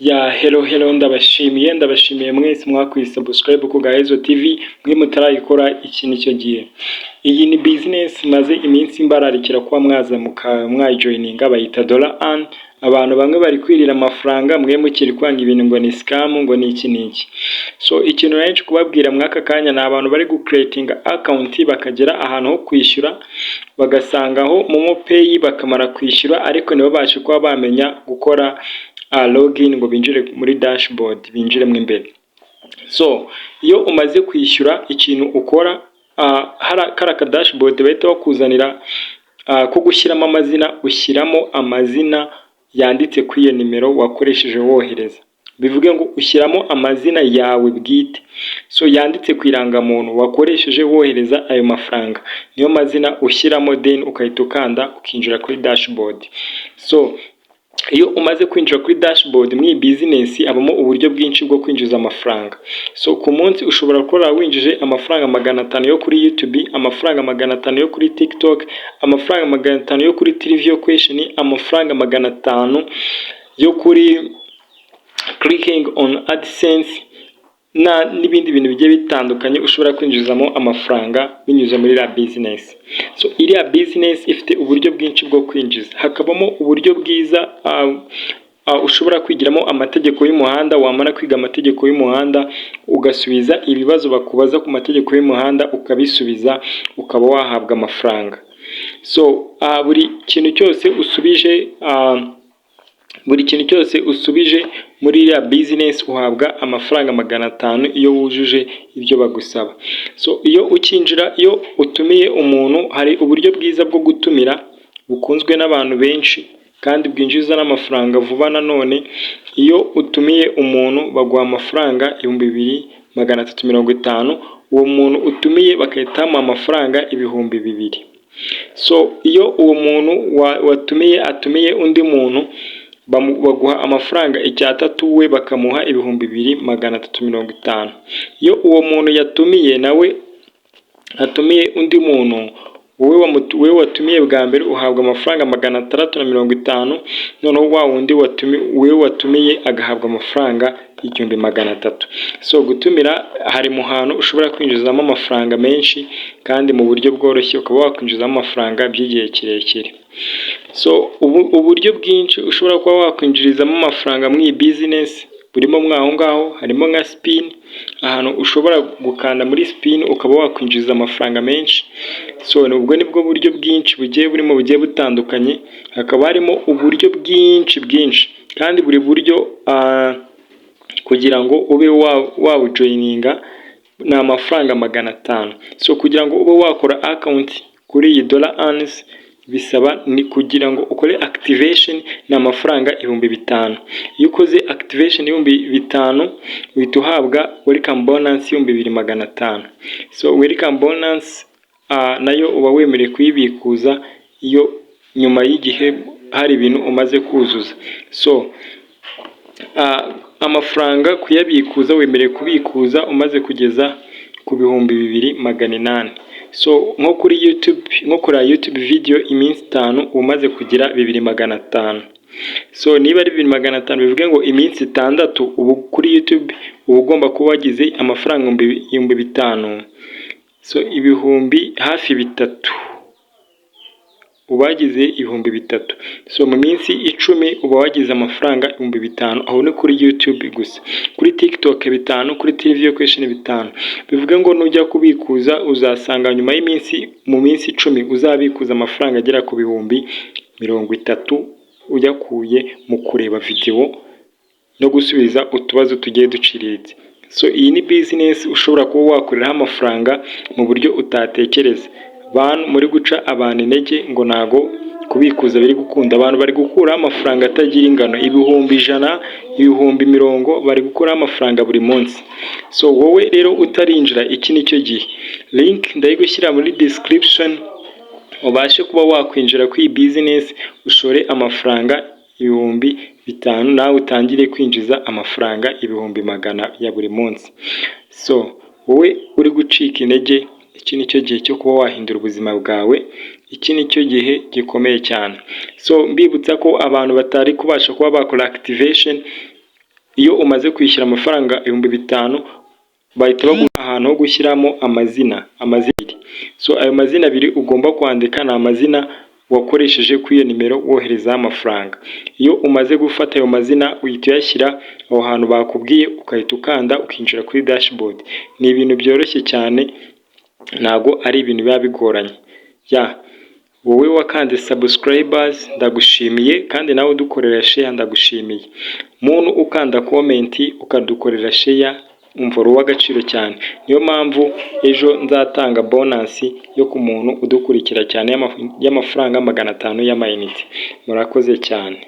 Ya hello ndabashimiye mwese mwakwiye subscribe ku Gahezo TV mwe mutarayikora iki nicyo gihe. Iyi ni business maze iminsi mbararikira kuba mwaza mwayijoininga bayita Dore. Abantu bamwe bari kwirira amafaranga, mwe mukiri kwanga ibintu ngo ni scam, ngo ni iki niki. So ikintu range kubabwira mwaka kanya na abantu bari gucreating account bakagera ahantu ho kwishyura bagasangaho momo pay bakamara kwishyura, ariko nibo bashe kuba bamenya gukora login ngo binjire muri dashboard binjiremo imbere. So iyo umaze kwishyura ikintu ukora karaka dashboard bahita bakuzanira ko gushyiramo amazina, ushyiramo amazina yanditse kuri iyo nimero wakoresheje wohereza. Bivuge ngo ushyiramo amazina yawe bwite, so yanditse ku irangamuntu wakoresheje wohereza ayo mafaranga, niyo mazina ushyiramo, then ukahita ukanda ukinjira kuri dashboard. So iyo umaze kwinjira kuri dashboard muri business abamo uburyo bwinshi bwo kwinjiza amafaranga. So ku munsi ushobora gukora winjije amafaranga 500 yo kuri YouTube, amafaranga 500 yo kuri TikTok, amafaranga 500 yo kuri Trivial Question, amafaranga 500 yo kuri clicking on AdSense n'ibindi bintu bigiye bitandukanye ushobora kwinjizamo amafaranga binyuze muri la business. So iriya business ifite uburyo bwinshi bwo kwinjiza, hakabamo uburyo bwiza ushobora kwigiramo amategeko y'umuhanda. Wamara kwiga amategeko y'umuhanda ugasubiza ibibazo bakubaza ku mategeko y'umuhanda ukabisubiza, ukaba wahabwa amafaranga. So buri kintu cyose usubije muri iriya business uhabwa amafaranga 500 iyo wujuje ibyo bagusaba. So iyo utumiye umuntu, hari uburyo bwiza bwo gutumira bukunzwe n'abantu benshi kandi bwinjiza n'amafaranga vuba. Nanone iyo utumiye umuntu baguha amafaranga 2350, uwo muntu utumiye bakahitamo amafaranga 2000. So iyo uwo muntu watumiye atumiye undi muntu baguha amafaranga 3 we bakamuha 2350. Iyo uwo muntu yatumiye nawe atumiye undi muntu, wowe watumiye bwa mbere uhabwa amafaranga 650, noneho wa wundi watumiye agahabwa amafaranga 1300. So gutumira hari mu hantu ushobora kwinjizamo amafaranga menshi kandi mu buryo bworoshye, ukaba wakwinjizamo amafaranga by'igihe kirekire. So uburyo bwinshi ushobora kuba wakwinjirizamo amafaranga muri business burimo mwaho ngaho, harimo nka spin, ahantu ushobora gukanda muri spin ukaba wakwinjiza amafaranga menshi. So nubwo nibwo buryo bwinshi bugiye butandukanye, hakaba harimo uburyo bwinshi kandi buri buryo kugira ngo ube wawujoininga ni amafaranga 500. So kugira ngo ube wakora account kuri iyi Dore bisaba ni kugira ngo ukore activation na amafaranga 5000. Iyo ukoze activation 5000 uhita uhabwa welcome bonus 2500. So welcome bonus nayo uba wemerewe kuyibikuza iyo nyuma y'igihe hari ibintu umaze kuzuza. So amafaranga kuyabikuza wemerewe kubikuza umaze kugeza ku 2800. So nko kuri YouTube video iminsi 5 umaze kugira 2500. So niba ari 2500 bivuge ngo iminsi 6 ubu kuri YouTube uba ugomba kuba wagize amafaranga 5000. So ibihumbi hafi 3 ubagize 3000. So mu minsi 10 uba wagize amafaranga 5000. aho ni kuri YouTube gusa. Kuri TikTok 5, kuri Trivial Question 5. bivuga ngo nujya kubikuza uzasanga nyuma y'iminsi mu minsi 10 uzabikuza amafaranga agera ku 3000 uyakuye mu kureba video no gusubiza utubazo tugiye duciriritse. So iyi ni business ushobora kuba wakoreraho amafaranga mu buryo utatekereza. Bantu muri guca abantu intege ngo nago kubikuza biri gukunda, abantu bari gukura amafaranga atagira ingano, 100,000, 50,000 bari gukura amafaranga buri munsi. So wowe rero utarinjira, iki nicyo gihe. Link ndayigushyira muri description ubashe kuba wakwinjira kuri business ushore amafaranga 5000 nawe utangire kwinjiza amafaranga 100,000 ya buri munsi. So wowe uri gucika intege, iki nicyo gihe cyo kuba wahindura ubuzima bwawe. Iki nicyo gihe gikomeye cyane. So mbibutsa ko abantu batari kubasha kuba bakora activation iyo umaze kwishyura amafaranga 5,000 bahita baguha ahantu ho gushyiramo amazina so ayo mazina abiri ugomba kwandika ni amazina wakoresheje kuri iyo nimero woherezaho amafaranga. Iyo umaze gufata ayo mazina uhita uyashyira aho hantu bakubwiye, ukahita ukanda ukinjira kuri dashboard. Ni ibintu byoroshye cyane, ntago ari ibintu biba bigoranye. Wowe wakanze subscribers ndagushimiye, kandi nawe udukorera share ndagushimiye. Muntu ukanda comment ukadukorera share umva uw'agaciro cyane. Niyo mpamvu ejo nzatanga bonus yo ku muntu udukurikira cyane y'amafaranga 500 y'amayinite. Murakoze cyane.